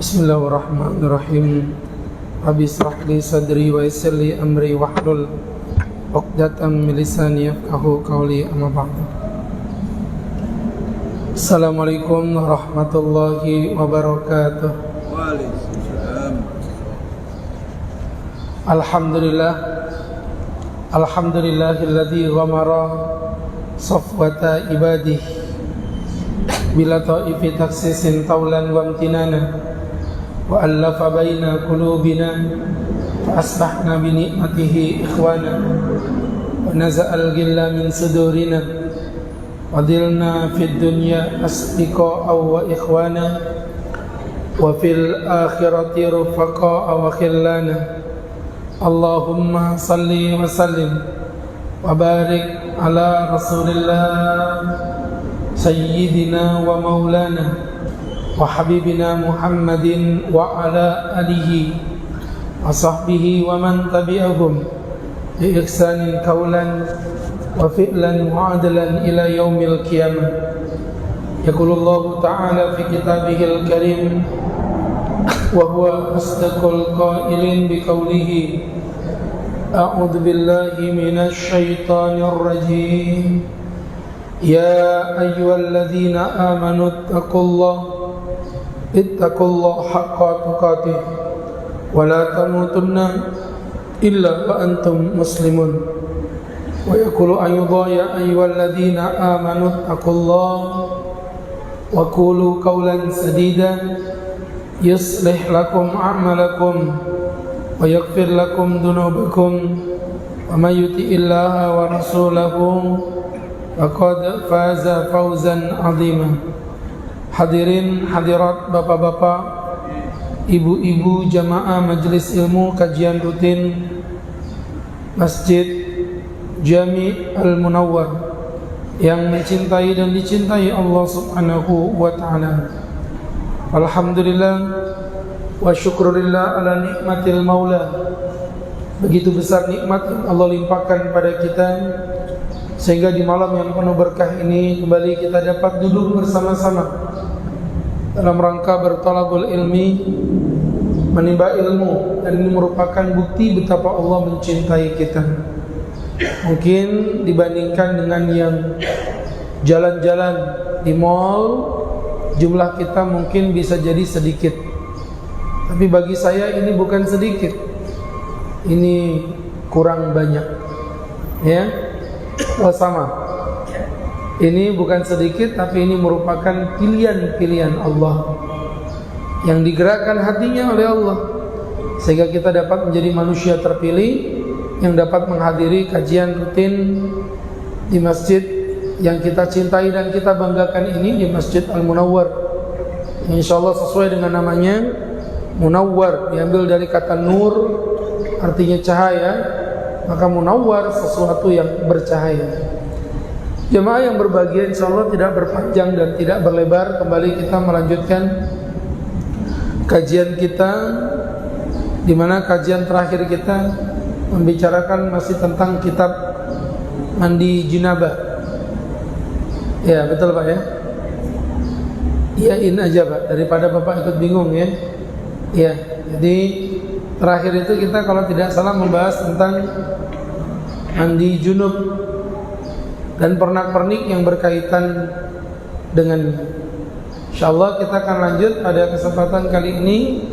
Bismillahirrahmanirrahim. Rabbi shrah li sadri wa yassir li amri wahlul 'uqdatam min lisani yafqahu qawli, amma ba'du. Assalamualaikum warahmatullahi wabarakatuh. Waalaikumsalam. Alhamdulillahilladzi ghamara safwata ibadihi bila ta'ifi taksisin taulan wa amtinana wa allafa baina qulubina fa asbahna bi ni'matihi ikhwana wa naza'al ghilla min sudurina wa dilna fid dunya asdiqa wa ikhwana wa fil akhirati rufaqa wa khillana. Allahumma salli wa sallim wa barik ala rasulillah sayyidina wa maulana wa habibina Muhammadin wa ala alihi wa sahbihi wa man tabi'ahum bi ihsanin qawlan wa fi'lan wa adlan ila yaumil qiyamah. Yaqulullahu ta'ala fi kitabihil karim wa huwa asdaqul qailin bi qawlihi a'udzu billahi minasy syaithanir rajim. Ya ayyuhalladzina amanu ittaqullaha haqqa tuqatih wa la tamutunna illa wa antum muslimun. Wa yaqulu ayyudha ya ayyuhalladzina amanu ittaqullaha wa qulu qawlan sadida yuslih lakum a'malakum wa yaghfir lakum dhunubakum wa may yuti'illaha wa rasulahu faqad faza fawzan 'azima. Hadirin hadirat, bapak-bapak, ibu-ibu jamaah majelis ilmu kajian rutin Masjid Jami' Al-Munawwar yang mencintai dan dicintai Allah Subhanahu wa ta'ala. Alhamdulillah wa syukurillah ala nikmatil maula. Begitu besar nikmat yang Allah limpahkan pada kita, sehingga di malam yang penuh berkah ini kembali kita dapat duduk bersama-sama dalam rangka bertalabul ilmi, menimba ilmu. Dan ini merupakan bukti betapa Allah mencintai kita. Mungkin dibandingkan dengan yang jalan-jalan di mall, jumlah kita mungkin bisa jadi sedikit, tapi bagi saya ini bukan sedikit, ini kurang banyak, ya. Sama. Ini bukan sedikit, tapi ini merupakan pilihan-pilihan Allah yang digerakkan hatinya oleh Allah, sehingga kita dapat menjadi manusia terpilih yang dapat menghadiri kajian rutin di masjid yang kita cintai dan kita banggakan ini, di Masjid Al-Munawwar. InsyaAllah sesuai dengan namanya, Munawwar diambil dari kata nur, artinya cahaya, maka munawwar sesuatu yang bercahaya. Jemaah yang berbahagia, insyaallah tidak berpanjang dan tidak berlebar, kembali kita melanjutkan kajian kita, di mana kajian terakhir kita membicarakan masih tentang kitab mandi jinabah. Ya, betul Pak ya? Iyain aja Pak, daripada Bapak ikut bingung ya. Ya, jadi terakhir itu kita kalau tidak salah membahas tentang mandi junub dan pernak-pernik yang berkaitan dengan. InsyaAllah kita akan lanjut pada kesempatan kali ini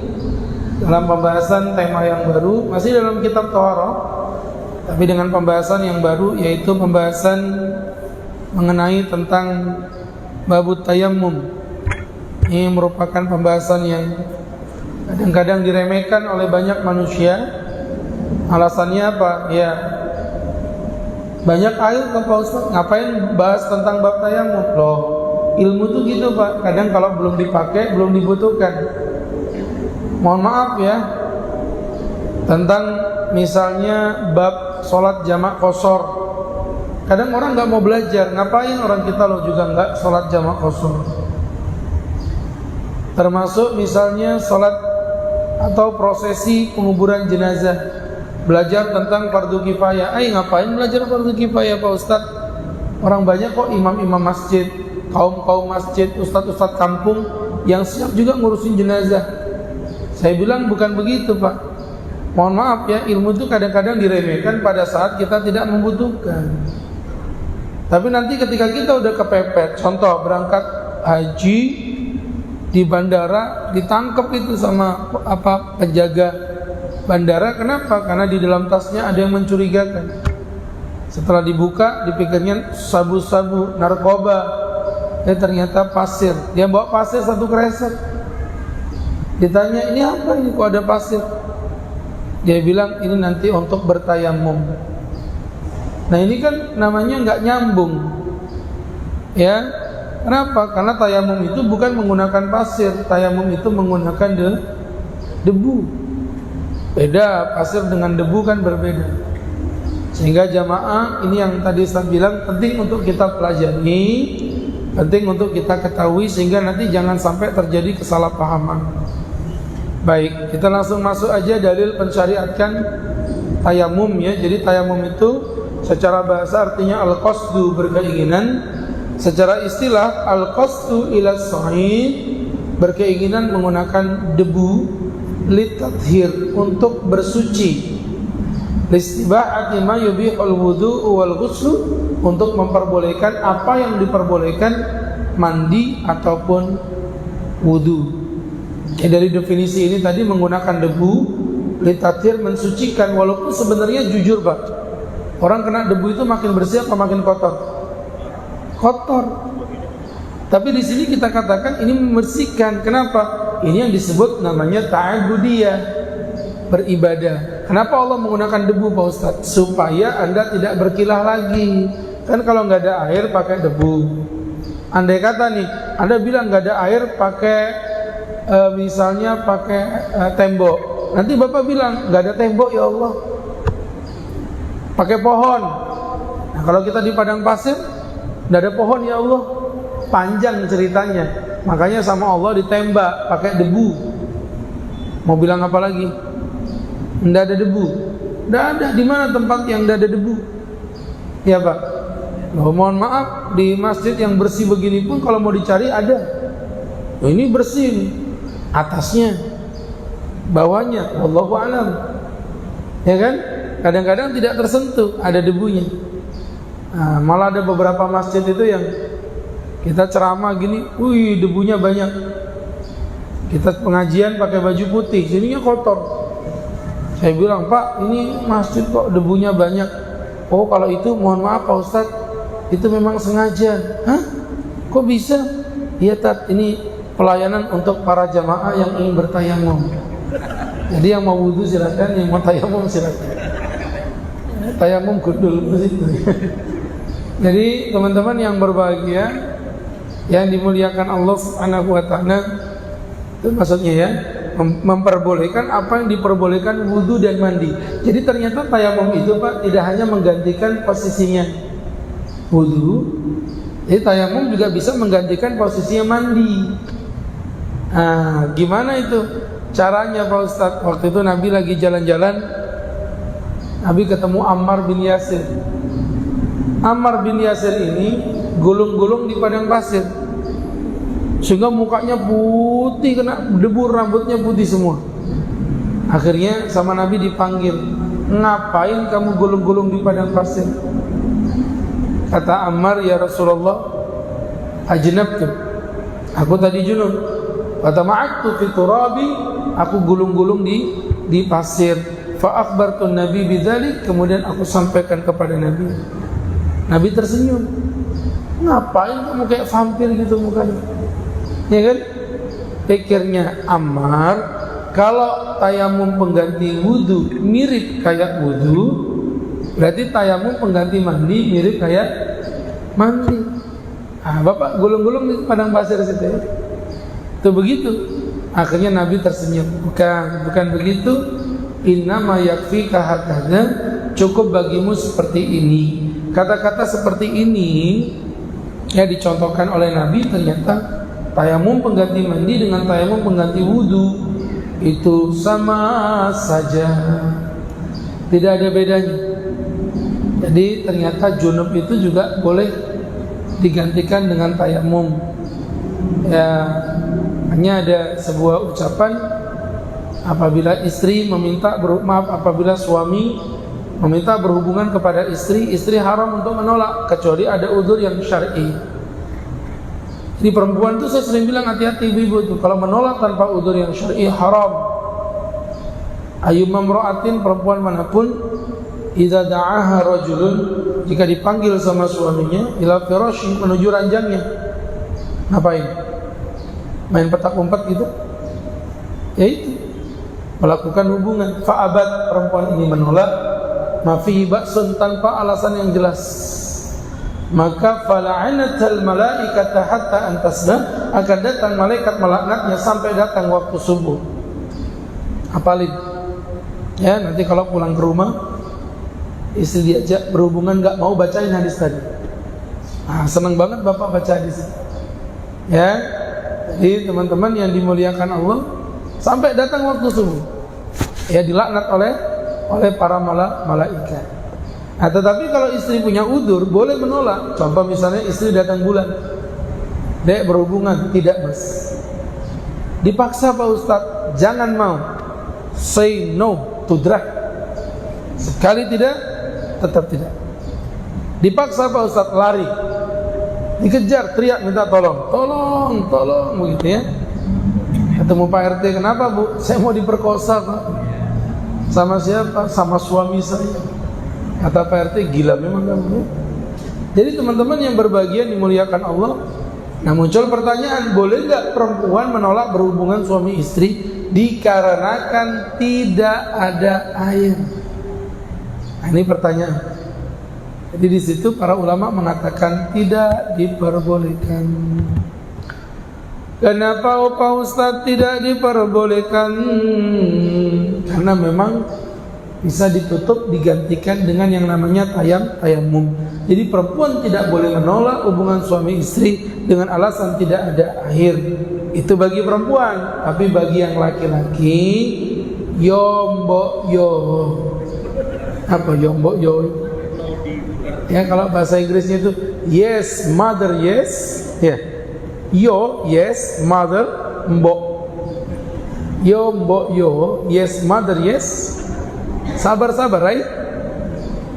dalam pembahasan tema yang baru, masih dalam kitab Thaharah, tapi dengan pembahasan yang baru, yaitu pembahasan mengenai tentang babut tayammum. Ini merupakan pembahasan yang kadang-kadang diremehkan oleh banyak manusia. Alasannya apa? Ya, banyak air Pak Ustaz, ngapain bahas tentang bab tayammum? Loh, ilmu tuh gitu Pak, kadang kalau belum dipakai, belum dibutuhkan. Mohon maaf ya, tentang misalnya bab sholat jamak qashar, kadang orang gak mau belajar. Ngapain orang kita loh juga gak sholat jamak qashar. Termasuk misalnya sholat atau prosesi penguburan jenazah, belajar tentang fardu kifayah. Ngapain belajar fardu kifayah Pak Ustaz? Orang banyak kok imam-imam masjid, kaum-kaum masjid, ustaz-ustaz kampung yang siap juga ngurusin jenazah. Saya bilang bukan begitu Pak. Mohon maaf ya, ilmu itu kadang-kadang diremehkan pada saat kita tidak membutuhkan. Tapi nanti ketika kita udah kepepet, contoh berangkat haji di bandara, ditangkap itu sama penjaga bandara. Kenapa? Karena di dalam tasnya ada yang mencurigakan. Setelah dibuka, dipikirnya sabu-sabu, narkoba. Ternyata pasir. Dia bawa pasir 1 kresek. Ditanya, ini apa ini kok ada pasir? Dia bilang, ini nanti untuk bertayamum. Nah ini kan namanya nggak nyambung. Ya, kenapa? Karena tayamum itu bukan menggunakan pasir. Tayamum itu menggunakan debu. Beda, pasir dengan debu kan berbeda. Sehingga jamaah, ini yang tadi saya bilang penting untuk kita pelajari, penting untuk kita ketahui sehingga nanti jangan sampai terjadi kesalahpahaman. Baik, kita langsung masuk aja dalil pensyariatkan tayamum ya. Jadi tayamum itu secara bahasa artinya al-qasdu, berkeinginan. Secara istilah al-qasdu ila sa'id, berkeinginan menggunakan debu, litathhir, untuk bersuci, listibahati ma yubihul wudu wal ghusl, untuk memperbolehkan apa yang diperbolehkan, mandi ataupun wudu. Dari definisi ini tadi menggunakan debu, litathhir, mensucikan. Walaupun sebenarnya jujur Pak, orang kena debu itu makin bersih apa makin kotor? Kotor. Tapi di sini kita katakan ini membersihkan. Kenapa? Ini yang disebut namanya ta'abudiyah, beribadah. Kenapa Allah menggunakan debu Pak Ustadz? Supaya Anda tidak berkilah lagi. Kan kalau nggak ada air pakai debu. Andai kata nih, Anda bilang nggak ada air pakai misalnya pakai tembok. Nanti Bapak bilang nggak ada tembok ya Allah, pakai pohon. Nah, kalau kita di padang pasir nggak ada pohon ya Allah, panjang ceritanya. Makanya sama Allah ditembak pakai debu. Mau bilang apa lagi? Nggak ada debu. Nggak ada. Di mana tempat yang nggak ada debu? Ya Pak. Loh, mohon maaf, di masjid yang bersih begini pun kalau mau dicari ada. Loh, ini bersih nih. Atasnya, bawahnya, wallahu a'lam. Ya kan? Kadang-kadang tidak tersentuh, ada debunya. Nah, malah ada beberapa masjid itu yang kita ceramah gini, wih debunya banyak. Kita pengajian pakai baju putih, sininya kotor. Saya bilang, Pak, ini masjid kok debunya banyak. Oh, kalau itu mohon maaf Pak Ustadz, itu memang sengaja. Hah? Kok bisa? Iya Tat, ini pelayanan untuk para jamaah yang ingin bertayamum. Jadi yang mau wudu silakan, yang mau tayamum silakan. Tayamum kudul begitu. Jadi teman-teman yang berbahagia, yang dimuliakan Allah Subhanahu wa taala, itu maksudnya ya, memperbolehkan apa yang diperbolehkan wudu dan mandi. Jadi ternyata tayamum itu Pak tidak hanya menggantikan posisinya wudu, jadi tayamum juga bisa menggantikan posisinya mandi. Nah, gimana itu caranya Pak Ustadz? Waktu itu Nabi lagi jalan-jalan, Nabi ketemu Ammar bin Yasir. Ammar bin Yasir ini gulung-gulung di padang pasir, sehingga mukanya putih, kena debu, rambutnya putih semua. Akhirnya sama Nabi dipanggil, ngapain kamu gulung-gulung di padang pasir? Kata Ammar, ya Rasulullah, ajnabtu, aku tadi junub. Kata ma'aktu fi turabi, aku gulung-gulung di pasir. Fa akhbartu Nabi bidzalik, kemudian aku sampaikan kepada Nabi. Nabi tersenyum. Ngapain kamu kayak vampir gitu mukanya? Ya kan? Pikirnya Ammar, kalau tayamum pengganti wudu mirip kayak wudu, berarti tayamum pengganti mandi mirip kayak mandi. Ah, Bapak gulung-gulung di padang pasir situ ya. Itu begitu. Akhirnya Nabi tersenyum. Bukan begitu. Innama yakfika hakadha, cukup bagimu seperti ini. Kata-kata seperti ini ya dicontohkan oleh Nabi. Ternyata tayamum pengganti mandi dengan tayamum pengganti wudu itu sama saja, tidak ada bedanya. Jadi ternyata junub itu juga boleh digantikan dengan tayamum. Ya, hanya ada sebuah ucapan Apabila istri meminta apabila suami meminta berhubungan kepada istri, istri haram untuk menolak kecuali ada udzur yang syar'i. Di perempuan tuh saya sering bilang hati-hati ibu-ibu tuh, kalau menolak tanpa udzur yang syar'i haram. Ayyuma imra'atin, perempuan manapun, idza da'aha rajulun, jika dipanggil sama suaminya, ila firasyi, menuju ranjangnya, ngapain? Main petak umpet gitu? Ya itu, melakukan hubungan. Fa'abat, perempuan ini menolak, ma fihi ba'sun, tanpa alasan yang jelas, maka fala'anatal malaikata hatta antasna, akan datang malaikat melaknatnya sampai datang waktu subuh. Apalin ya, nanti kalau pulang ke rumah istri diajak berhubungan nggak mau, bacain hadis tadi. Senang banget bapak baca hadis ya. Jadi teman-teman yang dimuliakan Allah, sampai datang waktu subuh ya dilaknat oleh para malaikat. Tetapi kalau istri punya udzur boleh menolak. Contoh misalnya istri datang bulan, dek berhubungan, tidak mas, dipaksa Pak Ustadz, jangan mau, say no to drug. Sekali tidak, tetap tidak. Dipaksa Pak Ustadz, lari, dikejar, teriak minta tolong, tolong begitu ya. Ketemu Pak RT, kenapa Bu? Saya mau diperkosa Pak. Sama siapa? Sama suami saya. Kata Pak RT, gila memang kamu. Jadi teman-teman yang berbahagia dimuliakan Allah. Nah muncul pertanyaan, boleh nggak perempuan menolak berhubungan suami istri dikarenakan tidak ada air? Nah, ini pertanyaan. Jadi di situ para ulama mengatakan tidak diperbolehkan. Kenapa Pak Ustadz tidak diperbolehkan? Karena memang bisa ditutup, digantikan dengan yang namanya tayamum. Jadi perempuan tidak boleh menolak hubungan suami istri dengan alasan tidak ada air. Itu bagi perempuan. Tapi bagi yang laki-laki, yombo yo. Apa yombo yo? Ya kalau bahasa Inggrisnya itu yes mother yes, ya. Yo yes mother, mbok. Yo mbok yo, yes mother yes. Sabar-sabar, right?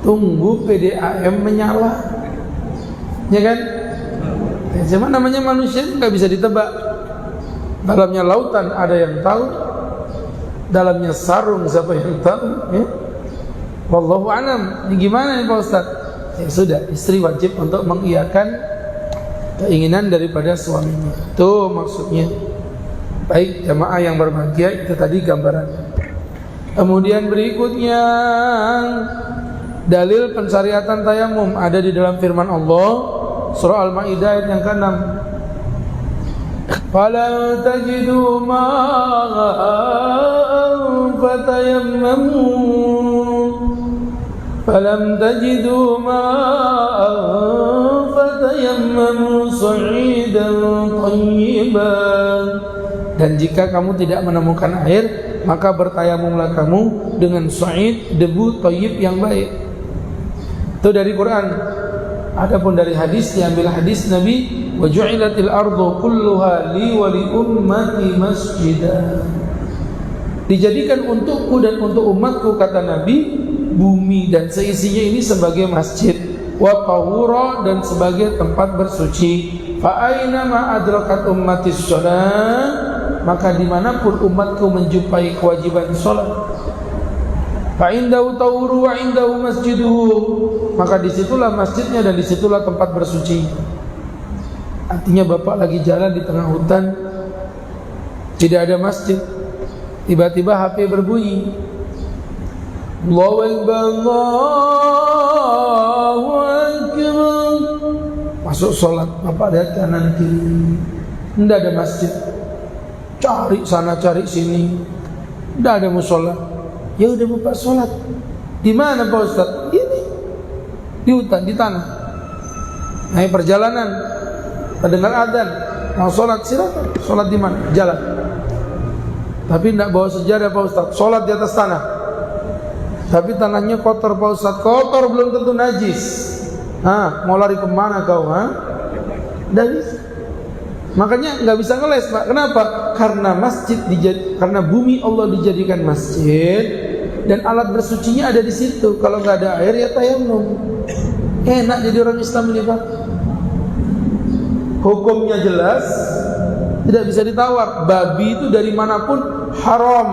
Tunggu PDAM menyala, ya kan? Cuma namanya manusia nggak bisa ditebak. Dalamnya lautan ada yang tahu, dalamnya sarung siapa yang tahu? Ya? Wallahu a'lam. Ini gimana nih Pak Ustaz? Ya sudah, istri wajib untuk mengiyakan keinginan daripada suaminya. Itu maksudnya. Baik jamaah yang berbahagia, itu tadi gambaran. Kemudian berikutnya, dalil pensyariatan tayamum ada di dalam firman Allah surah Al-Maidah ayat yang ke-6. Fala tajidu ma'an fatayammamu falam tajidu ma'an fatayammamu sa'idan thayyiban. Dan jika kamu tidak menemukan air, maka bertayamumlah kamu dengan sa'id, debu thayyib yang baik. Itu dari Quran. Adapun dari hadis, diambil hadis Nabi, wa ju'ilatil ardu kulluha li wa li ummati masjidan. Dijadikan untukku dan untuk umatku, kata Nabi, bumi dan seisinya ini sebagai masjid, wa tahura, dan sebagai tempat bersuci. Fa aina ma adrakat ummati shalah, maka dimanapun umatku menjumpai kewajiban sholat, fa indahu tahuru wa indahu masjiduhu, maka disitulah masjidnya dan disitulah tempat bersuci. Artinya bapak lagi jalan di tengah hutan, tidak ada masjid, tiba-tiba HP berbunyi, Allahu Akbar, Allahu Akbar. Masuk sholat, bapak lihat kanan kiri, tidak ada masjid. Cari sana cari sini, tidak ada musola. Ya udah bapak sholat. Di mana Pak Ustaz? Ini di hutan, di tanah. Naik perjalanan, terdengar adzan, mau sholat silakan. Sholat di mana? Jalan. Tapi tidak bawa sejadah Pak Ustaz. Sholat di atas tanah. Tapi tanahnya kotor Pak Ustaz. Kotor belum tentu najis. Mau lari kemana kau? Tidak bisa. Makanya nggak bisa ngeles Pak. Kenapa? karena bumi Allah dijadikan masjid dan alat bersucinya ada di situ. Kalau nggak ada air ya tayamum. Enak jadi orang Islam ini Pak. Hukumnya jelas, tidak bisa ditawar. Babi itu dari manapun haram.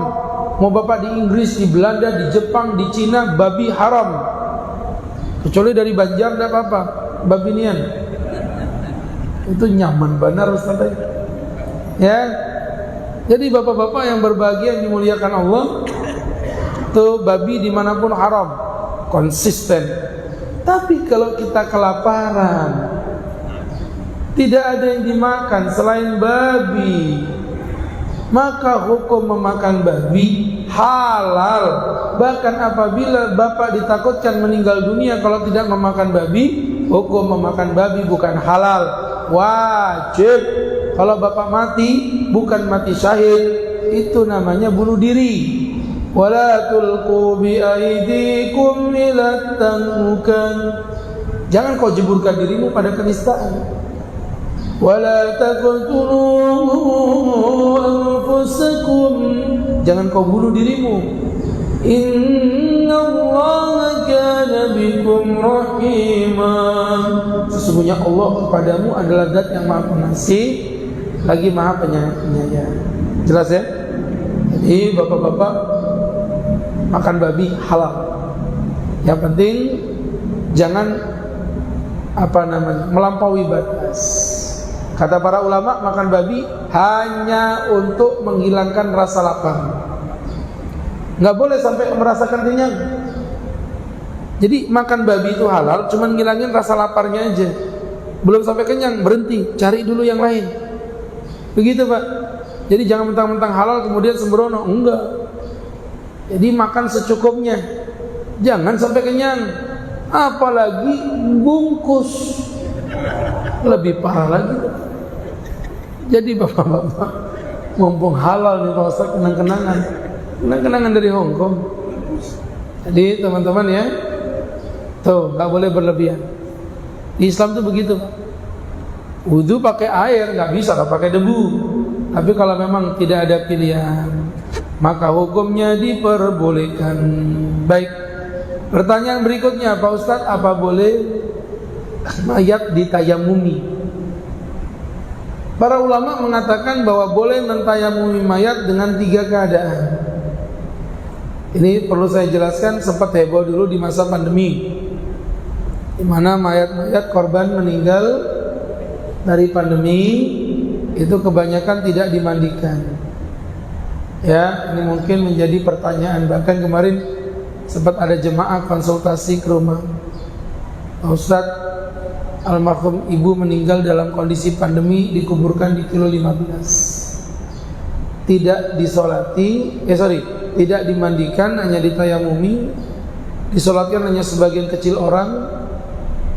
Mau Bapak di Inggris, di Belanda, di Jepang, di Cina, babi haram. Kecuali dari Banjar tidak apa-apa, babi nian. Itu nyaman benar Ustaz. Ya. Jadi bapak-bapak yang berbahagia yang dimuliakan Allah, tuh babi dimanapun haram, konsisten. Tapi kalau kita kelaparan, tidak ada yang dimakan selain babi, maka hukum memakan babi halal. Bahkan apabila bapak ditakutkan meninggal dunia kalau tidak memakan babi, hukum memakan babi bukan halal, wajib. Kalau bapak mati bukan mati syahid, itu namanya bunuh diri. Wala tulqu bi aydikum ila tanukan. Jangan kau jeburkan dirimu pada kenistaan. Wala taqtulu anfusakum. Jangan kau bunuh dirimu. Innallaha kana bikum rahima. Sesungguhnya Allah kepadamu adalah Zat yang Maha Pengasih lagi Maha Penyayang. Jelas ya? Jadi bapak-bapak, makan babi halal. Yang penting jangan melampaui batas. Kata para ulama, makan babi hanya untuk menghilangkan rasa lapar. Nggak boleh sampai merasakan kenyang. Jadi makan babi itu halal, cuman ngilangin rasa laparnya aja. Belum sampai kenyang, berhenti, cari dulu yang lain. Begitu Pak. Jadi jangan mentang-mentang halal kemudian sembrono, enggak. Jadi makan secukupnya, jangan sampai kenyang. Apalagi bungkus, lebih parah lagi. Jadi bapak-bapak, mumpung halal nih Pak Ustaz, kenang-kenangan dari Hong Kong. Jadi teman-teman ya, tuh nggak boleh berlebihan. Di Islam tuh begitu Pak. Wudu pakai air, nggak bisa nggak pakai debu. Tapi kalau memang tidak ada pilihan, maka hukumnya diperbolehkan. Baik. Pertanyaan berikutnya, Pak Ustadz, apa boleh mayat ditayamumi? Para ulama mengatakan bahwa boleh mentayamumi mayat dengan 3 keadaan. Ini perlu saya jelaskan, sempat heboh dulu di masa pandemi, di mana mayat-mayat korban meninggal dari pandemi itu kebanyakan tidak dimandikan. Ya, ini mungkin menjadi pertanyaan. Bahkan kemarin sempat ada jemaah konsultasi ke rumah. Ustaz, almarhum ibu meninggal dalam kondisi pandemi, dikuburkan di kilo 15. Tidak tidak dimandikan, hanya ditayamumi. Disolatkan hanya sebagian kecil orang,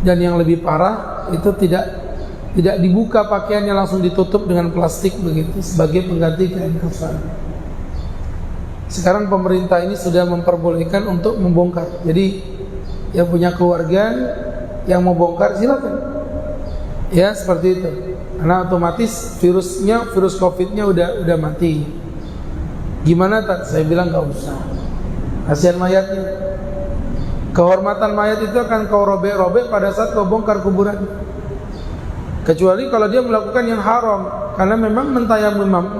dan yang lebih parah itu tidak dibuka pakaiannya, langsung ditutup dengan plastik begitu sebagai pengganti kain kafan. Sekarang pemerintah ini sudah memperbolehkan untuk membongkar. Jadi yang punya keluarga yang mau bongkar silakan. Ya seperti itu. Karena otomatis virus COVID-nya udah mati. Gimana tak? Saya bilang nggak usah. Kasihan mayatnya. Kehormatan mayat itu akan kau robek-robek pada saat kau bongkar kuburan. Kecuali kalau dia melakukan yang haram, karena memang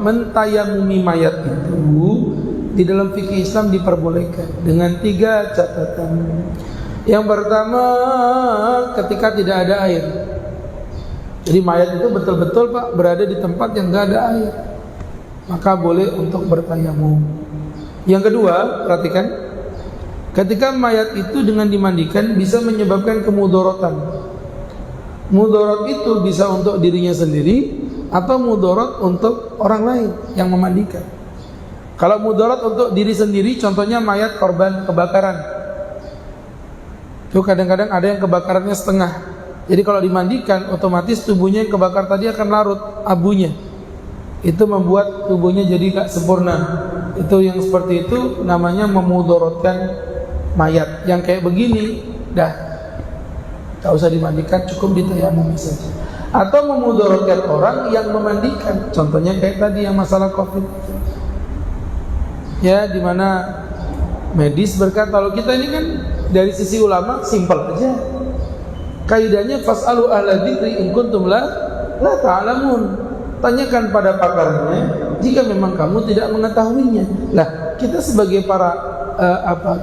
mentayamumi mayat itu di dalam fikih Islam diperbolehkan dengan 3 catatan. Yang pertama, ketika tidak ada air. Jadi mayat itu betul-betul Pak berada di tempat yang tidak ada air, maka boleh untuk bertayamum. Yang kedua, perhatikan, ketika mayat itu dengan dimandikan bisa menyebabkan kemudorotan. Mudorot itu bisa untuk dirinya sendiri atau mudorot untuk orang lain yang memandikan. Kalau mudorot untuk diri sendiri, contohnya mayat korban kebakaran. Itu kadang-kadang ada yang kebakarannya setengah. Jadi kalau dimandikan, otomatis tubuhnya yang kebakar tadi akan larut abunya. Itu membuat tubuhnya jadi gak sempurna. Itu yang seperti itu namanya memudorotkan mayat. Yang kayak begini, dah gak usah dimandikan, cukup ditayamumi saja. atau memudaratkan orang yang memandikan. Contohnya kayak tadi yang masalah COVID. Ya, di mana medis berkata, kalau kita ini kan dari sisi ulama simpel aja. Kaidahnya fas'alu ahla dzikri in kuntum la ta'lamun. Tanyakan pada pakarnya jika memang kamu tidak mengetahuinya. Lah, kita sebagai para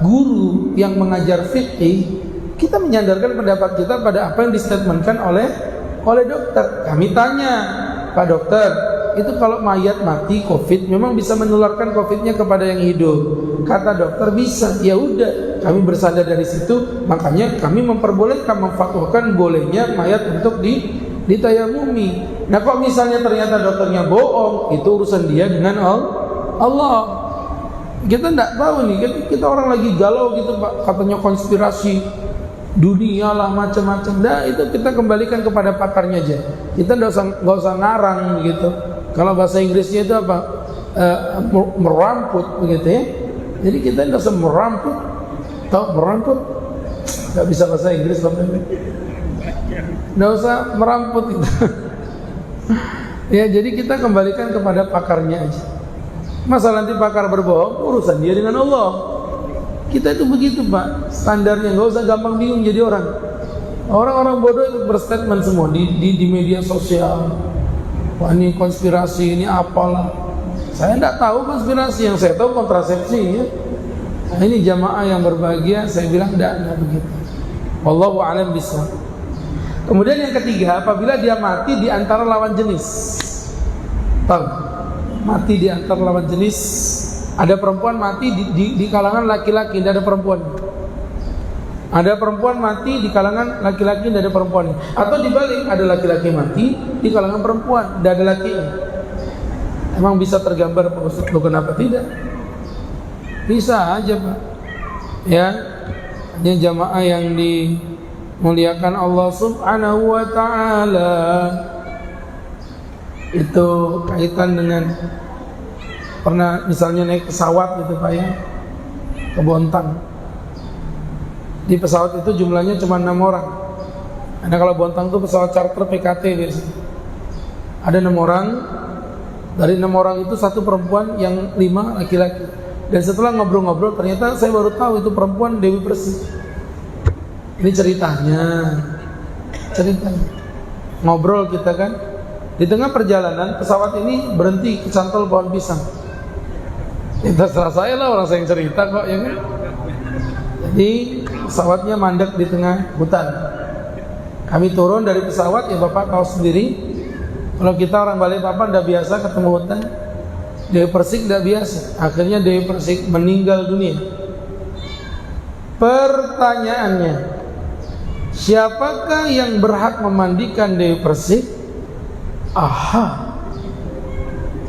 guru yang mengajar fikih, kita menyandarkan pendapat kita pada apa yang distatementkan oleh dokter. Kami tanya, Pak Dokter, itu kalau mayat mati COVID memang bisa menularkan COVID-nya kepada yang hidup? Kata dokter bisa. Ya udah, kami bersandar dari situ, makanya kami memperbolehkan, memfatwakan bolehnya mayat untuk ditayamumi. Nah, kok misalnya ternyata dokternya bohong, itu urusan dia dengan Allah. Kita tidak tahu nih, kita orang lagi galau gitu Pak, katanya konspirasi dunia lah macam-macam. Nah, itu kita kembalikan kepada pakarnya aja. Kita nggak usah ngarang begitu. Kalau bahasa Inggrisnya itu apa? Meramput begitu ya. Jadi kita nggak usah meramput. Tahu meramput? Nggak bisa bahasa Inggris Bapak. Nggak usah meramput itu. Ya, jadi kita kembalikan kepada pakarnya aja. Masalah nanti pakar berbohong, urusan dia dengan Allah. Kita itu begitu Pak, standarnya, nggak usah gampang bingung jadi orang. Orang-orang bodoh itu berstatement semua di media sosial. Wah, ini konspirasi, ini apalah. Saya tidak tahu konspirasi, yang saya tahu kontrasepsi ya. Nah, ini jamaah yang berbahagia, saya bilang tidak begitu. Wallahu a'lam bishawab. Kemudian yang ketiga, apabila dia mati di antara lawan jenis. Tahu? Mati di antara lawan jenis. Ada perempuan mati di kalangan laki-laki, tidak ada perempuan. Ada perempuan mati di kalangan laki-laki, tidak ada perempuan. Atau dibalik, ada laki-laki mati di kalangan perempuan, tidak ada lakinya. Emang bisa tergambar Pak Ustaz? Loh, kenapa tidak? Bisa aja Pak. Ya, hanya jamaah yang dimuliakan Allah Subhanahu wa ta'ala. Itu kaitan dengan pernah misalnya naik pesawat gitu Pak ya, ke Bontang. Di pesawat itu jumlahnya cuma 6 orang. Karena kalau Bontang itu pesawat charter PKT biasanya. Ada 6 orang. Dari 6 orang itu 1 perempuan, yang 5 laki-laki. Dan setelah ngobrol-ngobrol ternyata saya baru tahu itu perempuan Dewi Persik. Ini ceritanya. Ngobrol kita kan. Di tengah perjalanan pesawat ini berhenti kecantol pohon pisang. Itu terserah saya lah, orang saya yang cerita kok ya kan. Jadi pesawatnya mandek di tengah hutan. Kami turun dari pesawat, ya Bapak tahu sendiri, kalau kita orang Balikpapan udah biasa ketemu hutan. Dewi Persik udah biasa. Akhirnya Dewi Persik meninggal dunia. Pertanyaannya, siapakah yang berhak memandikan Dewi Persik? Aha,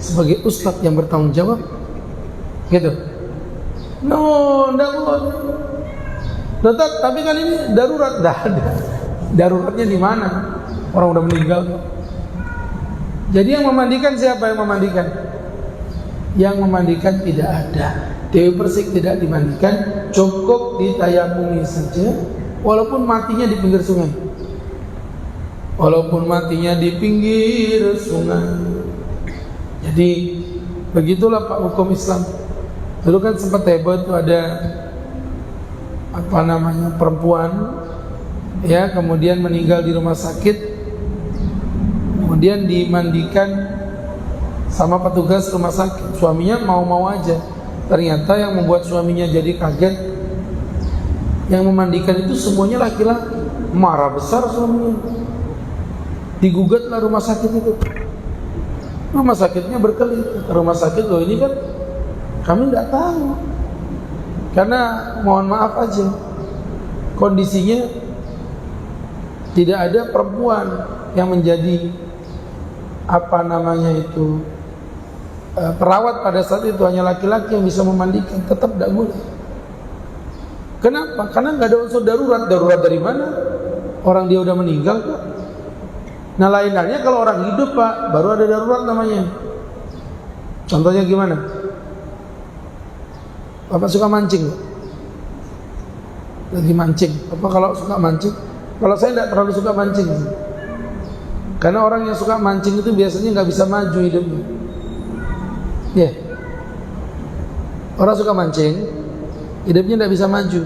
sebagai ustadz yang bertanggung jawab, gitu. No, enggak boleh. Tapi kan ini darurat, dah ada. Daruratnya di mana? Orang udah meninggal. Jadi yang memandikan siapa yang memandikan? Yang memandikan tidak ada. Dewi Persik tidak dimandikan, cukup ditayamumi saja, walaupun matinya di pinggir sungai. Walaupun matinya di pinggir sungai. Jadi begitulah Pak hukum Islam. Dulu kan sempat heboh tuh, ada perempuan ya, kemudian meninggal di rumah sakit, kemudian dimandikan sama petugas rumah sakit. Suaminya mau-mau aja. Ternyata yang membuat suaminya jadi kaget, yang memandikan itu semuanya laki-laki. Marah besar suaminya. Digugatlah rumah sakit itu. Rumah sakitnya berkelit. Rumah sakit, loh ini kan kami tidak tahu. Karena mohon maaf aja, kondisinya tidak ada perempuan yang menjadi perawat pada saat itu, hanya laki-laki yang bisa memandikan. Tetap tidak boleh. Kenapa? Karena nggak ada unsur darurat. Darurat dari mana? Orang dia udah meninggal kok. Nah, lain halnya kalau orang hidup Pak, baru ada darurat namanya. Contohnya gimana? Bapak suka mancing? Lagi mancing. Bapak kalau suka mancing? Kalau saya tidak terlalu suka mancing. Karena orang yang suka mancing itu biasanya nggak bisa maju hidupnya. Ya, orang suka mancing, hidupnya nggak bisa maju.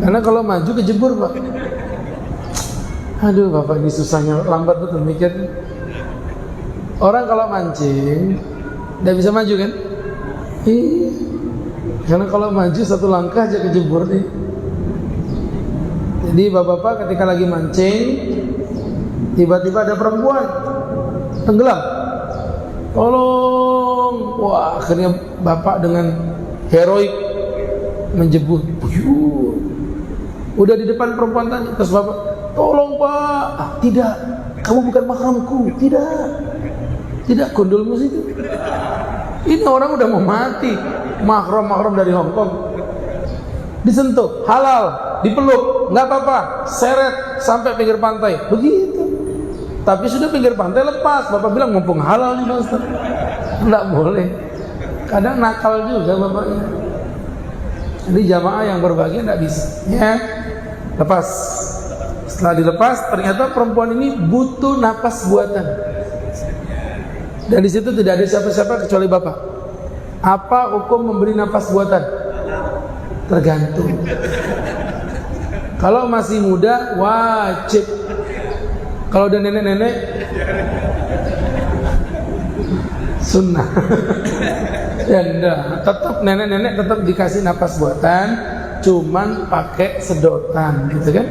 Karena kalau maju kejebur Pak. Aduh Bapak ini susahnya, lambat betul mikir. Orang kalau mancing nggak bisa maju kan? Iya. Karena kalau maju satu langkah aja kejebur nih. Jadi bapak-bapak ketika lagi mancing, tiba-tiba ada perempuan tenggelam, tolong. Wah, akhirnya bapak dengan heroik menjebur. Udah di depan perempuan tadi, terus bapak, tolong Pak. Ah, tidak, kamu bukan mahramku. Tidak, kondolmu situ. Ini orang udah mau mati, mahram dari Hongkong, disentuh, halal, dipeluk, nggak apa-apa, seret sampai pinggir pantai, begitu. Tapi sudah pinggir pantai lepas, bapak bilang mumpung halal nih Ustaz, nggak boleh. Kadang nakal juga bapaknya. Jadi jamaah yang berbahagia nggak bisa, ya lepas. Setelah dilepas, ternyata perempuan ini butuh napas buatan. Dan di situ tidak ada siapa-siapa kecuali bapak. Apa hukum memberi napas buatan? Tergantung. Kalau masih muda wajib. Kalau udah nenek-nenek sunnah. Ya enggak, tetap nenek-nenek tetap dikasih napas buatan, cuman pakai sedotan, gitu kan?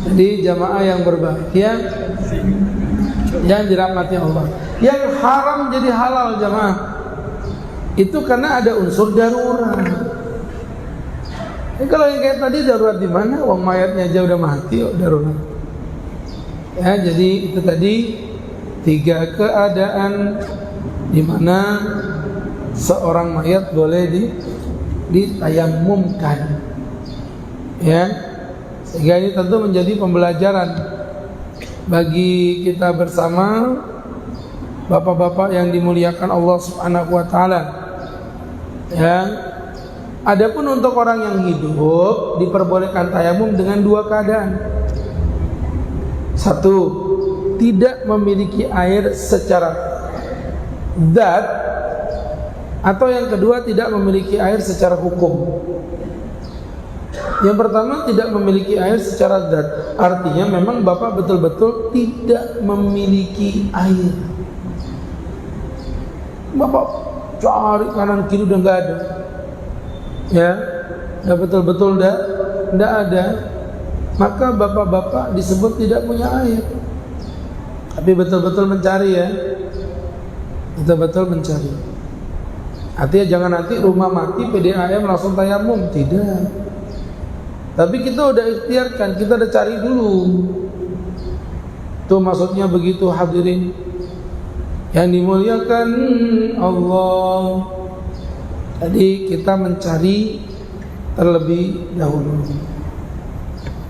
Jadi jamaah yang berbahagia yang dirahmati Allah. Yang haram jadi halal jamaah, itu karena ada unsur darurat. Kalau yang kayak tadi darurat di mana? Wong mayatnya aja udah mati, darurat. Ya, jadi itu tadi 3 keadaan di mana seorang mayat boleh ditayamumkan. Ya, sehingga ini tentu menjadi pembelajaran bagi kita bersama, bapak-bapak yang dimuliakan Allah Subhanahu wa taala. Ya. Adapun untuk orang yang hidup diperbolehkan tayamum dengan 2 keadaan. 1, tidak memiliki air secara zat, atau yang kedua tidak memiliki air secara hukum. Yang pertama tidak memiliki air secara zat, artinya memang bapak betul-betul tidak memiliki air. Bapak cari kanan kiri udah nggak ada, ya, udah betul-betul nggak ada. Maka bapak-bapak disebut tidak punya air. Tapi betul-betul mencari, ya, betul-betul mencari. Artinya jangan nanti rumah mati PDAM langsung tayamum, tidak. Tapi kita udah ikhtiarkan, kita udah cari dulu. Itu maksudnya begitu hadirin yang dimuliakan Allah. Jadi kita mencari terlebih dahulu.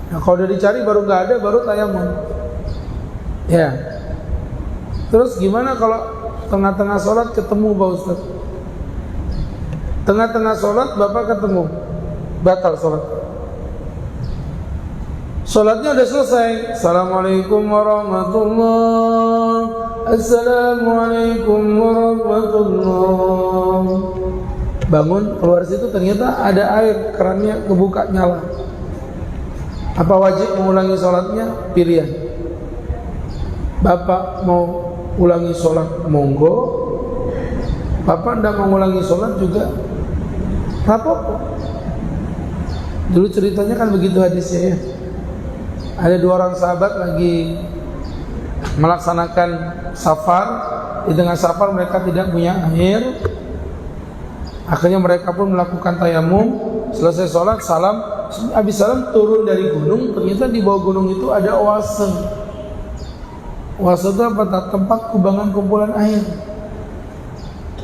Nah, kalau udah dicari baru nggak ada, baru tayamum. Ya. Terus gimana kalau tengah-tengah sholat ketemu Pak Ustaz? Tengah-tengah sholat bapak ketemu, batal sholat. Sholatnya udah selesai. Assalamualaikum warahmatullahi. Assalamualaikum warahmatullahi. Bangun keluar situ ternyata ada air, kerannya kebuka nyala. Apa wajib mengulangi sholatnya? Pilihan. Bapak mau ulangi sholat, monggo. Bapak tidak mau ulangi sholat juga apa-apa. Dulu ceritanya kan begitu hadisnya, ya. Ada 2 orang sahabat lagi melaksanakan safar. Di tengah safar mereka tidak punya air. Akhirnya mereka pun melakukan tayamum. Selesai sholat, salam. Habis salam turun dari gunung. Ternyata di bawah gunung itu ada oase. Oase itu apa? Tempat kubangan kumpulan air.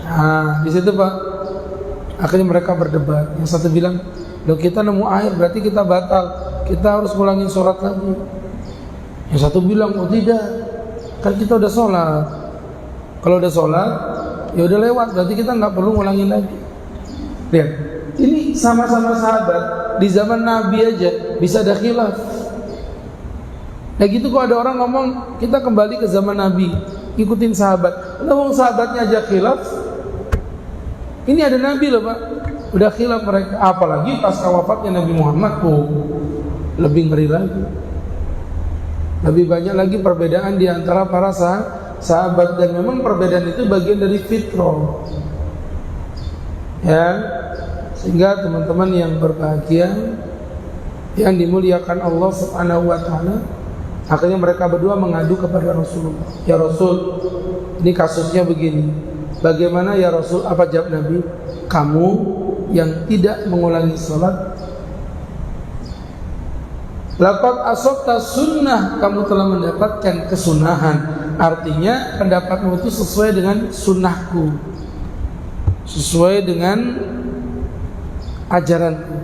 Nah, di situ Pak, akhirnya mereka berdebat. Yang satu bilang, loh kita nemu air berarti kita batal, kita harus ngulangin sholat lagi. Yang satu bilang, oh tidak, kan kita udah sholat. Kalau udah sholat, ya udah lewat, berarti kita nggak perlu ngulangin lagi. Lihat, ini sama-sama sahabat. Di zaman Nabi aja bisa ada khilaf. Nah gitu kok ada orang ngomong kita kembali ke zaman Nabi, ikutin sahabat. Ngomong sahabatnya aja khilaf. Ini ada Nabi loh Pak, udah khilaf mereka. Apalagi pasca wafatnya Nabi Muhammad, lebih ngeri lagi. Lebih banyak lagi perbedaan di antara para sahabat, dan memang perbedaan itu bagian dari fitrah. Ya, sehingga teman-teman yang berbahagia, yang dimuliakan Allah Subhanahu wa taala, akhirnya mereka berdua mengadu kepada Rasulullah. Ya Rasul, ini kasusnya begini. Bagaimana ya Rasul? Apa jawab Nabi? Kamu yang tidak mengulangi salat, laqad asabta sunnah, kamu telah mendapatkan kesunahan. Artinya pendapatmu itu sesuai dengan sunnahku, sesuai dengan ajaranku.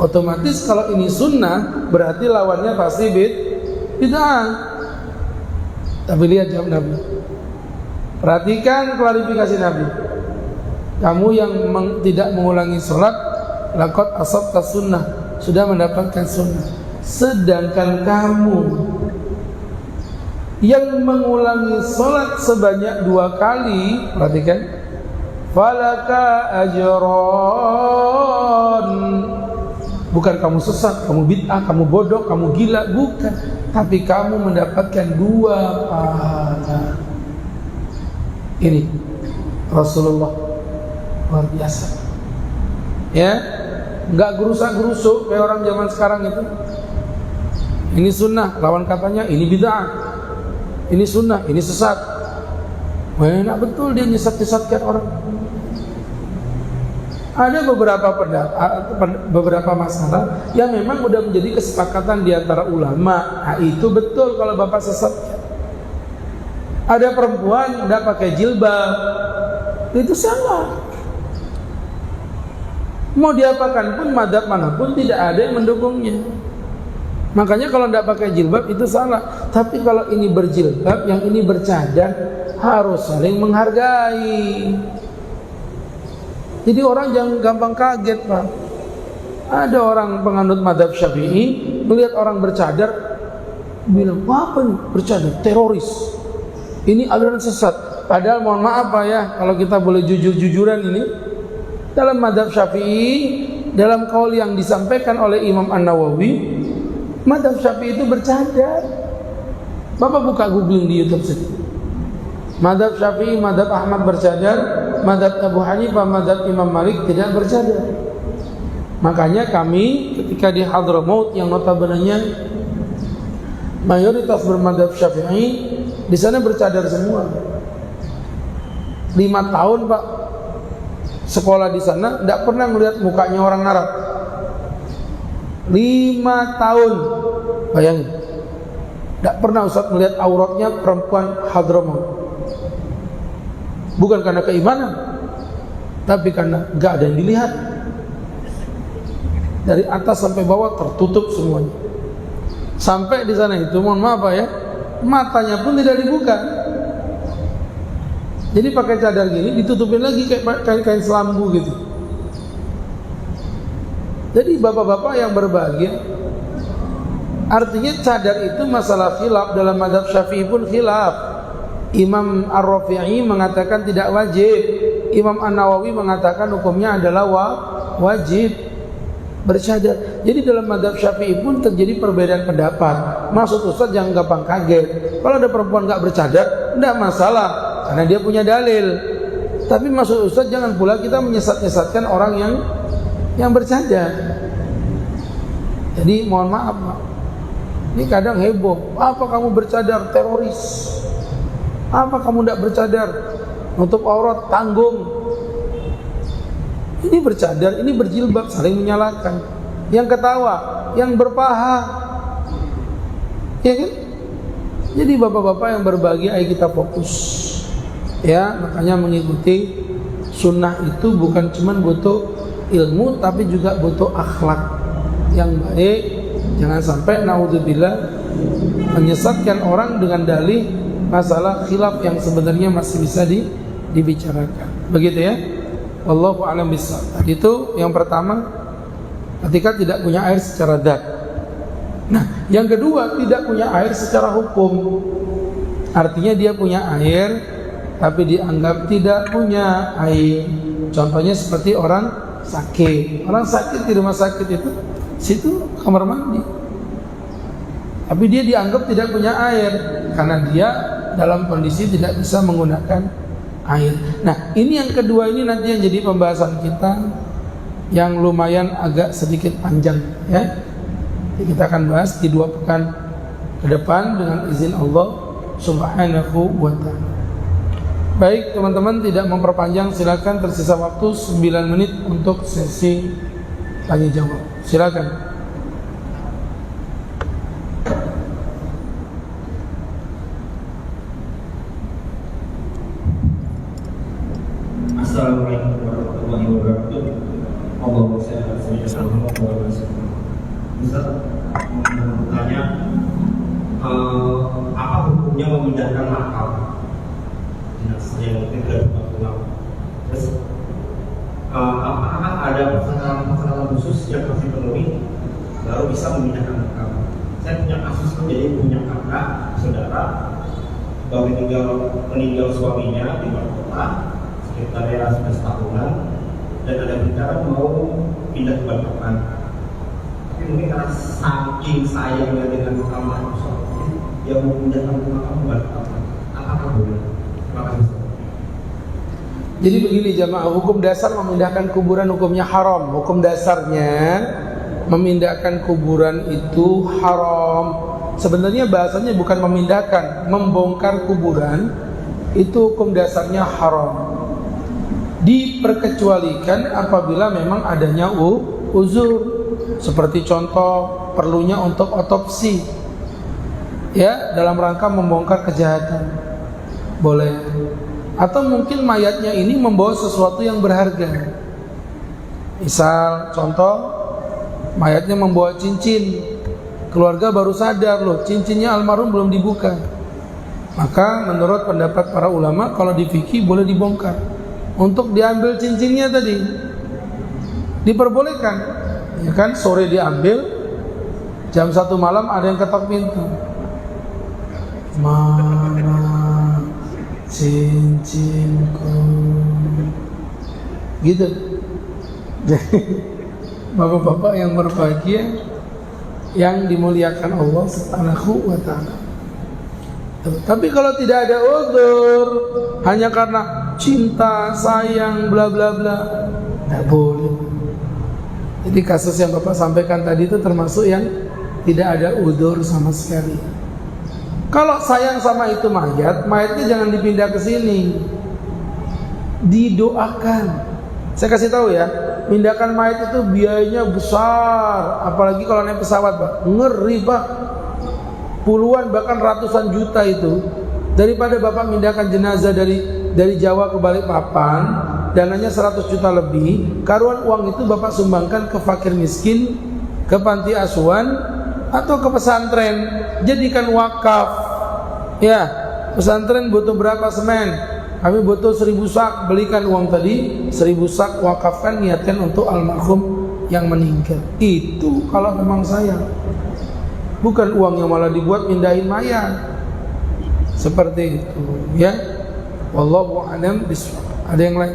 Otomatis kalau ini sunnah berarti lawannya pasti bid'ah. Tapi lihat jawab Nabi. Perhatikan klarifikasi Nabi. Kamu yang tidak mengulangi salat, laqad asabta sunnah, sudah mendapatkan sunnah. Sedangkan kamu yang mengulangi salat sebanyak 2 kali, perhatikan, falaka ajron. Bukan kamu sesat, kamu bid'ah, kamu bodoh, kamu gila, bukan. Tapi kamu mendapatkan 2 pahala. Ini Rasulullah luar biasa. Ya, nggak gerusak-gerusuk kayak orang zaman sekarang itu. Ini sunnah, lawan katanya ini bid'ah. Ini sunnah, ini sesat. Enak betul dia nyesat-nyesatkan orang. Ada beberapa masalah yang memang sudah menjadi kesepakatan di antara ulama. Nah, itu betul kalau Bapak sesatkan. Ada perempuan tidak pakai jilbab, itu salah. Mau diapakan pun, madhab manapun tidak ada yang mendukungnya. Makanya kalau tidak pakai jilbab itu salah. Tapi kalau ini berjilbab, yang ini bercadar, harus saling menghargai. Jadi orang jangan gampang kaget Pak. Ada orang penganut madhab Syafi'i melihat orang bercadar, bilang, apa nih bercadar? Teroris. Ini aliran sesat. Padahal mohon maaf Pak ya, kalau kita boleh jujur-jujuran ini, dalam madhab Syafi'i, dalam qaul yang disampaikan oleh Imam An-Nawawi, madhab Syafi'i itu bercadar. Bapak buka googling di YouTube saja. Madhab Syafi'i, madhab Ahmad bercadar, madhab Abu Hanifah, madhab Imam Malik tidak bercadar. Makanya kami ketika di Hadramaut yang notabene mayoritas bermadhab Syafi'i, di sana bercadar semua. 5 tahun Pak sekolah di sana, tidak pernah melihat mukanya orang Arab. 5 tahun, bayangin. Tidak pernah Ustaz melihat auratnya perempuan Hadramaut. Bukan karena keimanan, tapi karena gak ada yang dilihat. Dari atas sampai bawah tertutup semuanya. Sampai di sana itu, mohon maaf Pak ya, matanya pun tidak dibuka. Jadi pakai cadar gini, ditutupin lagi kayak kain selambu gitu. Jadi bapak-bapak yang berbahagia, artinya cadar itu masalah khilaf. Dalam madhab Syafi'i pun khilaf. Imam Ar-Rafi'i mengatakan tidak wajib. Imam An-Nawawi mengatakan hukumnya adalah wajib bercadar. Jadi dalam madhab Syafi'i pun terjadi perbedaan pendapat. Maksud Ustaz jangan gampang kaget. Kalau ada perempuan gak bercadar, tidak masalah, karena dia punya dalil. Tapi maksud Ustaz jangan pula kita menyesat-nyesatkan orang yang bercadar. Jadi mohon maaf Pak, ini kadang heboh. Apa kamu bercadar? Teroris. Apa kamu tidak bercadar? Nutup aurat, tanggung. Ini bercadar, ini berjilbab, saling menyalahkan. Yang ketawa, yang berpaha, ya kan? Jadi bapak-bapak yang berbahagia, ayo kita fokus. Ya, makanya mengikuti sunnah itu bukan cuma butuh ilmu, tapi juga butuh akhlak yang baik. Jangan sampai naudzubillah menyesatkan orang dengan dalih masalah khilaf yang sebenarnya masih bisa dibicarakan. Begitu ya. Wallahu a'lam bishawab. Itu yang pertama, ketika tidak punya air secara zat. Nah, yang kedua, tidak punya air secara hukum. Artinya dia punya air, tapi dianggap tidak punya air. Contohnya seperti orang sakit. Orang sakit di rumah sakit itu, situ kamar mandi. Tapi dia dianggap tidak punya air, karena dia dalam kondisi tidak bisa menggunakan air. Nah, ini yang kedua ini nanti yang jadi pembahasan kita, yang lumayan agak sedikit panjang, ya. Kita akan bahas di 2 pekan ke depan dengan izin Allah Subhanahu wa ta'ala. Baik teman-teman, tidak memperpanjang, silakan, tersisa waktu 9 menit untuk sesi tanya jawab. Silakan. Assalamualaikum warahmatullahi wabarakatuh. Allahumma shalli ala sayyidina Muhammad wa ala alihi. Ustaz, mau bertanya, apa hukumnya memindahkan makam jenazah yang mungkin ke tempat pulang? Terus, apakah ada persyaratan khusus yang harus dipenuhi baru bisa memindahkan makam? Saya punya kasus, jadi punya kakak, saudara, baru meninggal suaminya di luar kota, sekitar ya 11 tahunan, dan ada bicara mau pindah ke Balikpapan. Tapi mungkin karena saking sayangnya dengan makam dia mau pindahkan ke makam Balikpapan. Apakah boleh? Terima kasih. Jadi begini jamaah, hukum dasar memindahkan kuburan hukumnya haram. Hukum dasarnya memindahkan kuburan itu haram. Sebenarnya bahasanya bukan memindahkan, membongkar kuburan itu hukum dasarnya haram. Diperkecualikan apabila memang adanya uzur, seperti contoh perlunya untuk otopsi, ya, dalam rangka membongkar kejahatan, boleh. Atau mungkin mayatnya ini membawa sesuatu yang berharga. Misal contoh, mayatnya membawa cincin, keluarga baru sadar loh cincinnya almarhum belum dibuka. Maka menurut pendapat para ulama, kalau di fikih boleh dibongkar untuk diambil cincinnya tadi, diperbolehkan, ya kan? Sore diambil, jam 1 malam ada yang ketok pintu, mana cincinku, gitu. Jadi bapak-bapak yang berbahagia, yang dimuliakan Allah Subhanahu wa ta'ala. Tapi kalau tidak ada uzur, hanya karena cinta, sayang, bla bla bla, tidak boleh. Jadi kasus yang Bapak sampaikan tadi itu termasuk yang tidak ada uzur sama sekali. Kalau sayang sama itu mayat, mayatnya jangan dipindah ke sini, didoakan. Saya kasih tahu ya, pindahkan mayat itu biayanya besar, apalagi kalau naik pesawat, Pak. Ngeri, Pak. Puluhan bahkan ratusan juta itu. Daripada Bapak pindahkan jenazah dari Jawa ke Balikpapan, dananya 100 juta lebih, karuan uang itu Bapak sumbangkan ke fakir miskin, ke panti asuhan, atau ke pesantren, jadikan wakaf. Ya, pesantren butuh berapa semen? Kami butuh 1000 sak, belikan uang tadi 1000 sak, wakafkan, niatkan untuk almarhum yang meninggal. Itu kalau memang sayang. Bukan uang yang malah dibuat pindahin mayat. Seperti itu, ya. Wallahu a'lam bishawab. Ada yang lain?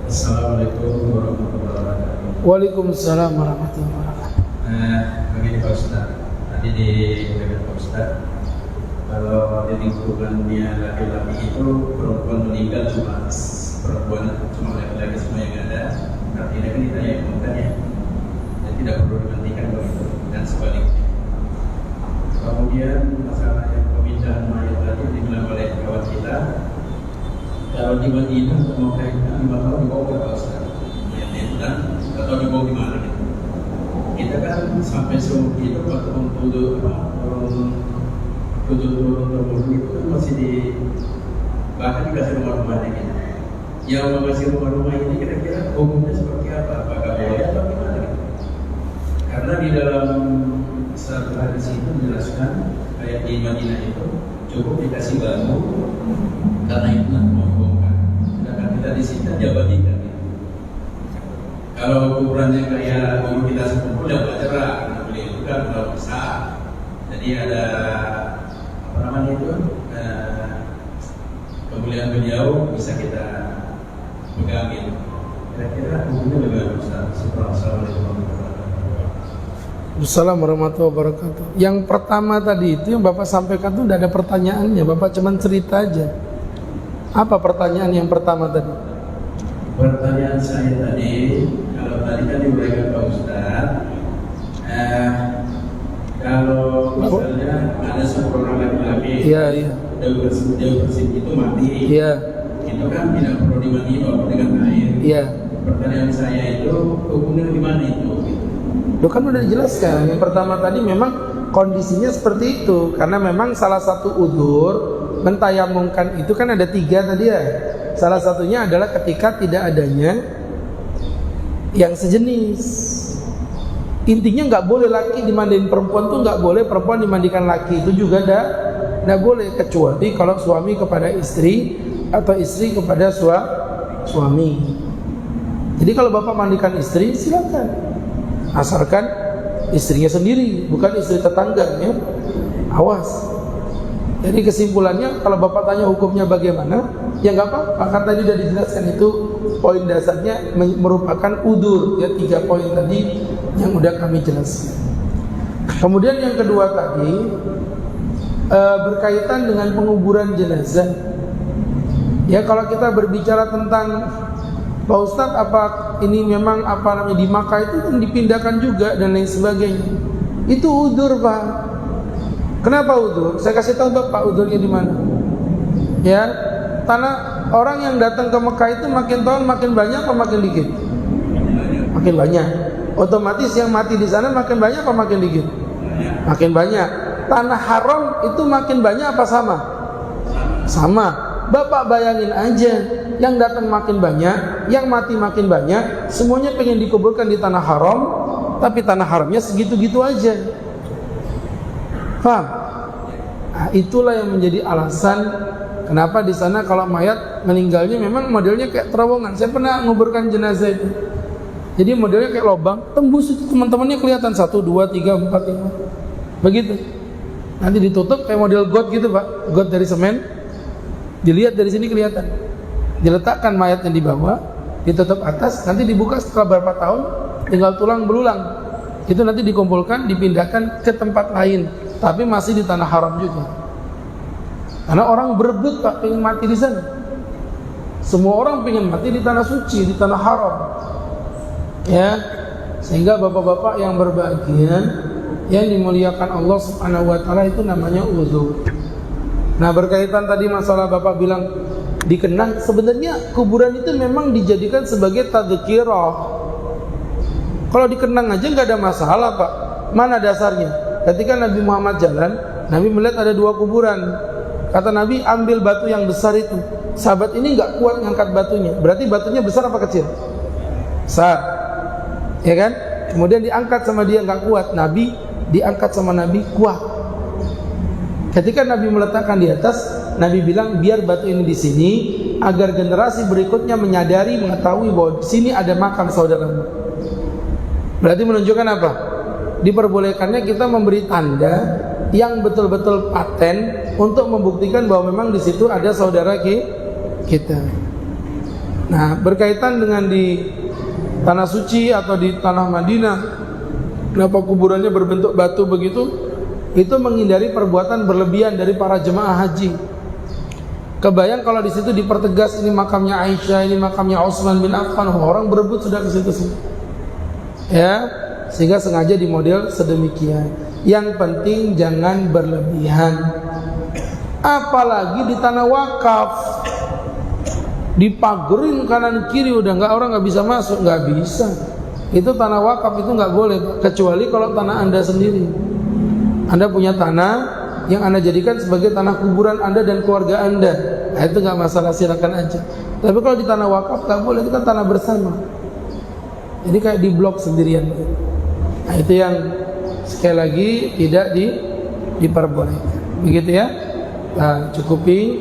Assalamualaikum warahmatullahi wabarakatuh. Waalaikumsalam warahmatullahi wabarakatuh. Begini Pak Ustaz, tadi di Pak Ustaz, kalau di lingkungannya laki-laki itu perempuan meninggal cuma perempuan, cuma laki-laki semua yang ada. Artinya kan kita yang bukan ya, dan tidak perlu digantikan begitu, dan sebaliknya. Kemudian masalah yang pemindahan mayat tadi dibilang oleh kawan kita, kalau di Madinah untuk mau kaitkan 5 tahun dibawa ke Ustaz, dan atau dibawa di mana gitu. Kita kan sampai seumur itu waktu turun itu kan masih di, bahkan dikasih rumah-rumahnya gitu. Yang mengasih rumah-rumah ini kira-kira hukumnya seperti apa? Apakah boleh atau gimana gitu? Karena di dalam satu hadis itu menjelaskan kayak di Madinah itu cukup dikasih bambu karena itu nanti mau dibongkar. Sedangkan kita di sini diabadikan gitu. Kalau kuburannya kayak guru kita sekumpul ya wajar lah, karena beliau itu kan udah besar. Jadi ada apa namanya itu kemuliaan beliau bisa kita pegangin. Kira-kira kuburannya lebih besar. Assalamualaikum warahmatullahi wabarakatuh. Assalamualaikum warahmatullahi wabarakatuh. Yang pertama tadi itu yang Bapak sampaikan itu tidak ada pertanyaannya, Bapak cuma cerita aja. Apa pertanyaan yang pertama tadi? Pertanyaan saya tadi, kalau tadi kan diuraikan Pak Ustadz, kalau misalnya ada seorang laki-laki Dewi Persik itu mati, itu kan tidak perlu dimandiin walaupun dengan air. Pertanyaan saya itu hukumnya gimana itu? Itu kan udah dijelaskan. Yang pertama tadi memang kondisinya seperti itu, karena memang salah satu udzur mentayamumkan itu kan ada 3 tadi ya. Salah satunya adalah ketika tidak adanya yang sejenis. Intinya nggak boleh laki dimandiin perempuan tuh nggak boleh, perempuan dimandikan laki itu juga nggak boleh, kecuali kalau suami kepada istri atau istri kepada suami. Jadi kalau bapak mandikan istri silakan, asalkan istrinya sendiri, bukan istri tetangganya. Awas. Jadi kesimpulannya kalau bapak tanya hukumnya bagaimana, ya nggak apa-apa. Kan tadi sudah dijelaskan itu poin dasarnya merupakan udzur ya, 3 poin tadi yang udah kami jelaskan. Kemudian yang kedua tadi berkaitan dengan penguburan jenazah. Ya kalau kita berbicara tentang Pak Ustadz, apa ini memang apa namanya di Makkah itu kan dipindahkan juga dan lain sebagainya. Itu udzur Pak. Kenapa udzur? Saya kasih tahu Bapak udzurnya di mana. Ya, tanah orang yang datang ke Mekah itu makin tahun makin banyak apa makin dikit? Makin banyak. Otomatis yang mati di sana makin banyak apa makin dikit? Makin banyak. Tanah haram itu makin banyak apa sama? Sama. Bapak bayangin aja, yang datang makin banyak, yang mati makin banyak, semuanya pengen dikuburkan di tanah haram, tapi tanah haramnya segitu-gitu aja. Paham? Nah, itulah yang menjadi alasan kenapa di sana kalau mayat meninggalnya memang modelnya kayak terowongan. Saya pernah nguburkan jenazah itu. Jadi modelnya kayak lubang, tembus itu teman-temannya kelihatan 1, 2, 3, 4, 5. Begitu. Nanti ditutup kayak model got gitu, Pak. Got dari semen. Dilihat dari sini kelihatan. Diletakkan mayatnya di bawah, ditutup atas, nanti dibuka setelah berapa tahun, tinggal tulang belulang. Itu nanti dikumpulkan, dipindahkan ke tempat lain, tapi masih di tanah haram juga. Karena orang berebut Pak, pengen mati di sana. Semua orang pengen mati di tanah suci, di tanah haram. Ya, sehingga bapak-bapak yang berbahagia, yang dimuliakan Allah Subhanahu wa taala, itu namanya udzur. Nah, berkaitan tadi masalah bapak bilang dikenang, sebenarnya kuburan itu memang dijadikan sebagai tadzkirah. Kalau dikenang aja nggak ada masalah Pak. Mana dasarnya? Ketika Nabi Muhammad jalan, Nabi melihat ada 2 kuburan. Kata Nabi, ambil batu yang besar itu. Sahabat ini nggak kuat ngangkat batunya. Berarti batunya besar apa kecil? Besar, ya kan? Kemudian diangkat sama dia, nggak kuat. Nabi diangkat sama Nabi, kuat. Ketika Nabi meletakkan di atas, Nabi bilang biar batu ini di sini agar generasi berikutnya menyadari, mengetahui bahwa di sini ada makam saudaramu. Berarti menunjukkan apa? Diperbolehkannya kita memberi tanda yang betul-betul paten untuk membuktikan bahwa memang di situ ada saudara kita. Nah, berkaitan dengan di tanah suci atau di tanah Madinah, kenapa kuburannya berbentuk batu begitu? Itu menghindari perbuatan berlebihan dari para jemaah haji. Kebayang kalau di situ dipertegas ini makamnya Aisyah, ini makamnya Utsman bin Affan, orang berebut sudah ke situ semua. Ya, sehingga sengaja di model sedemikian. Yang penting jangan berlebihan. Apalagi di tanah wakaf, dipagerin kanan kiri, udah orang nggak bisa masuk, nggak bisa. Itu tanah wakaf itu nggak boleh, kecuali kalau tanah Anda sendiri. Anda punya tanah yang Anda jadikan sebagai tanah kuburan Anda dan keluarga Anda. Nah, itu nggak masalah, silakan aja. Tapi kalau di tanah wakaf nggak boleh, itu kan tanah bersama. Jadi kayak di blok sendirian. Nah, itu yang sekali lagi tidak diperbolehkan. Begitu ya. Nah, cukupi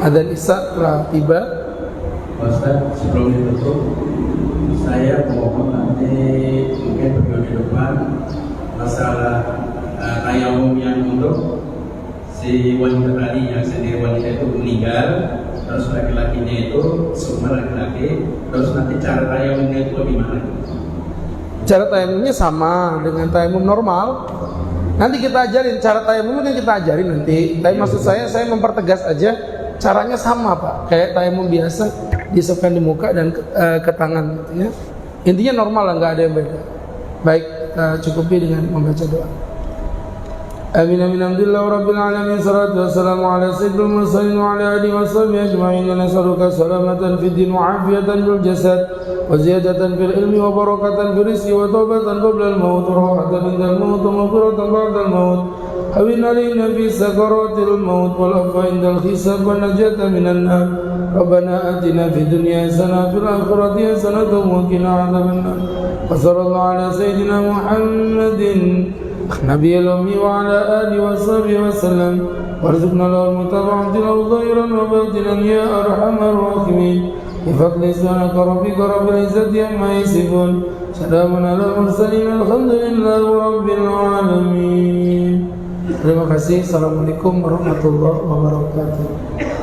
adzan Isya telah tiba. Ustaz, sebelum ditutup, saya mohon nanti mungkin beliau di depan masalah tayamum yang untuk si wanita tadi yang sendiri wanita itu meninggal, terus laki-lakinya itu semua laki-laki, terus nanti cara tayamumnya itu bagaimana? Cara tayamumnya sama dengan tayamum normal. Nanti kita ajarin cara tayamumnya, kan kita ajarin nanti. Tapi maksud saya mempertegas aja caranya sama Pak, kayak tayamum biasa, diisapkan di muka dan ke tangan gitu ya. Intinya normal lah, nggak ada yang beda. Baik, kita cukupi dengan membaca doa. Amin amin alhamdulillah rabbil alamin, salatu wassalamu ala sayyidil mursalin wa ala alihi washabihi ajma'in. Nas'aluka salamatan fid din wa afiyatan fil jasad wa ziyadatan fil ilmi wa barakatan fil rizqi wa tawbatan qabla al maut wa rahmatan indal maut wa maghfiratan ba'da al maut. Hawin alaina fi sakaratil maut wal afwa indal hisab wa najata minan nar. Rabbana atina fid dunya hasanah fil akhirati hasanah wa qina adzabannar. Wa sallallahu ala sayyidina Muhammadin نبي الأمي وعلى آله وصحبه وسلم وارزقنا له المتابعة له ظاهرا وباطنا يا أرحم الراحمين بفضل سبحانك ربك رب العزة عما يصفون سلام على المرسلين الحمد لله رب العالمين. Terima kasih. Assalamualaikum warahmatullahi wabarakatuh.